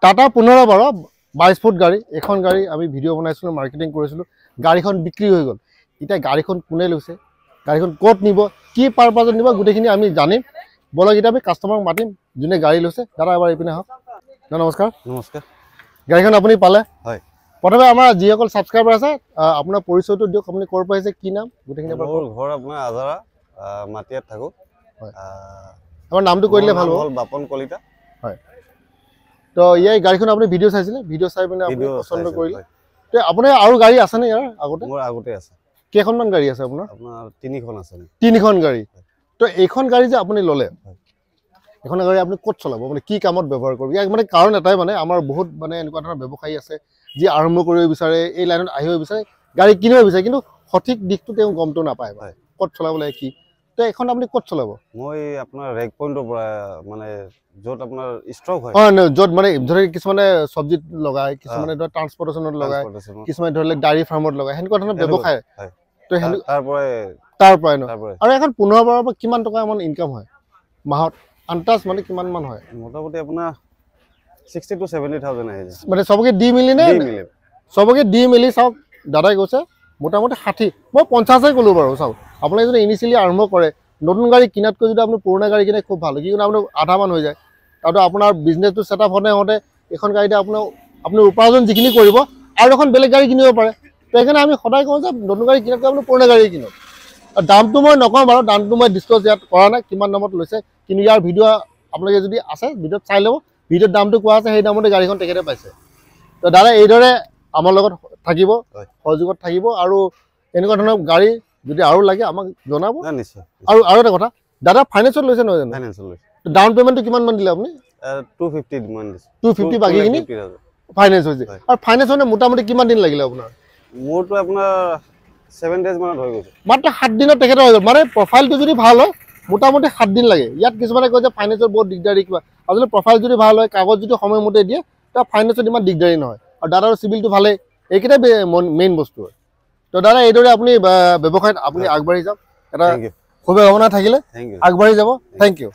Tata 1512 22 foot গাড়ী এখন গাড়ী আমি ভিডিঅ' বনাইছিলোঁ মাৰ্কেটিং কৰিছিলোঁ গাড়ীখন বিক্ৰী হৈ গ'ল এতিয়া গাড়ীখন কোনে লৈছে গাড়ীখন ক'ত নিব কি পাৰপাছত নিব গোটেইখিনি আমি জানিম বলক এতিয়া আমি কাষ্টমাৰক মাতিম যোনে গাড়ী লৈছে দাদা এবাৰ এইপিনে আহক নমস্কাৰ নমস্কাৰ গাড়ীখন আপুনি পালে হয় প্ৰথমে আমাৰ যিসকল ছাবস্ক্ৰাইবাৰ আছে আপোনাৰ পৰিচয়টো দিয়ক আপুনি ক'ৰ পৰা আহিছে কি নাম গোটেইখিনি মোৰ ঘৰ আপোনাৰ আজাৰা মাটিয়াত থাকো হয় আমাৰ নামটো কৈ দিলে ভাল হ'ব বাপন কলিতা হয় তো এই গাড়ীখন আপুনি ভিডিঅ' চাইছিলে ভিডিঅ' চাই পিনে আপুনি পছন্দ কৰিলে তো আপোনাৰ আৰু গাড়ী আছে নে ইয়াৰ আগতে মোৰ আগতে আছে কেইখনমান গাড়ী আছে আপোনাৰ তিনিখন আছে তিনিখন গাড়ী তো এইখন গাড়ী যে আপুনি ল'লে এখন গাড়ী আপুনি ক'ত চলাব মানে কি কামত ব্যৱহাৰ কৰিব ইয়াক মানে কাৰণ এটাই মানে আমাৰ বহুত মানে এনেকুৱা ধৰণৰ ব্যৱসায়ী আছে যি আৰম্ভ কৰিব বিচাৰে এই লাইনত আহিব বিচাৰে গাড়ী কিনিব বিচাৰে কিন্তু সঠিক দিশটো তেওঁ গমটো নাপায় ক'ত চলাব লাগে কি তো এখন আপুনি ক'ত চলাব মই আপোনাৰ ৰেক পইণ্টৰ পৰা মানে য'ত আপোনাৰ ষ্ট্ৰক হয় য'ত মানে ধৰি কিছুমানে চব্জিত লগায় কিছুমানে ধৰ ট্ৰান্সপৰ্টেশ্যনত লগায় কিছুমানে ধৰি ডায়েৰী ফাৰ্মত লগায় সেনেকুৱা ধৰণৰ ব্যৱসায় তো তাৰ পৰাই ন আৰু এখন 15 বাৰৰ পৰা কিমান টকা মান ইনকাম হয় মাহত আন্তাজ মানে কিমান মান হয় মোটামুটি আপোনাৰ 60 to 70,000 আহে মানে সবকে দি মিলি নে সবকে দি মিলি চাওক দাদাই কৈছে মোটামুটি 60 মই 50 ক'লো বাৰু চাওক আপুনি যদি ইনিচিয়েলি আৰম্ভ কৰে নতুন গাড়ী কিনাতকৈ যদি আপুনি পুৰণা গাড়ী কিনে খুব ভাল কিয়নো আপোনাৰ আধা মান হৈ যায় আৰু আপোনাৰ বিজনেছটো সেটআপ হওঁতে এখন গাড়ীতে আপুনি উপাৰ্জন যিখিনি কৰিব আৰু এখন বেলেগ গাড়ী কিনিব পাৰে তো সেইকাৰণে আমি সদায় কওঁ যে নতুন গাড়ী কিনাতকৈ আপুনি পুৰণা গাড়ী কিনক দামটো মই নকওঁ বাৰু দামটো মই ডিছকাছ ইয়াত কৰা নাই কিমান দামত লৈছে কিন্তু ইয়াৰ ভিডিঅ' আপোনালোকে যদি আছে ভিডিঅ'ত চাই ল'ব ভিডিঅ'ত দামটো কোৱা আছে সেই দামতে গাড়ীখন তেখেতে পাইছে তো দাদা এইদৰে আমাৰ লগত থাকিব সহযোগত থাকিব আৰু এনেকুৱা ধৰণৰ গাড়ী যদি আৰু লাগে আমাক জনাব নিশ্চয় আৰু এটা কথা দাদা ফাইনেন্সত লৈছে নহয় জানো ফাইনেন্সত লৈছে ডাউন পেমেণ্টটো কিমান মান দিলে আপুনি 250 মান দিছে 250 বাকীখিনি ফাইনেন্স হৈছে আৰু ফাইনেন্স হ'লে মোটামুটি কিমান দিন লাগিলে আপোনাৰ মোৰটো আপোনাৰ 7 days মানত হৈ গৈছে মাত্ৰ 7 দিনত তেখেতে হৈ গ'ল মানে প্ৰফাইলটো যদি ভাল হয় মোটামুটি 7 দিন লাগে ইয়াত কিছুমানে কয় যে ফাইনেন্সৰ বহুত দিগদাৰী কিবা আচলতে প্ৰফাইল যদি ভাল হয় কাগজ যদি সময়মতে দিয়ে তাৰ ফাইনেন্সত ইমান দিগদাৰী নহয় আৰু দাদাৰ চিভিলটো ভালে এইকেইটা মেইন বস্তু হয় তো দাদা এইদৰে আপুনি ব্যৱসায়ত আপুনি আগবাঢ়ি যাওক এটা শুভকামনা থাকিলে আগবাঢ়ি যাব থেংক ইউ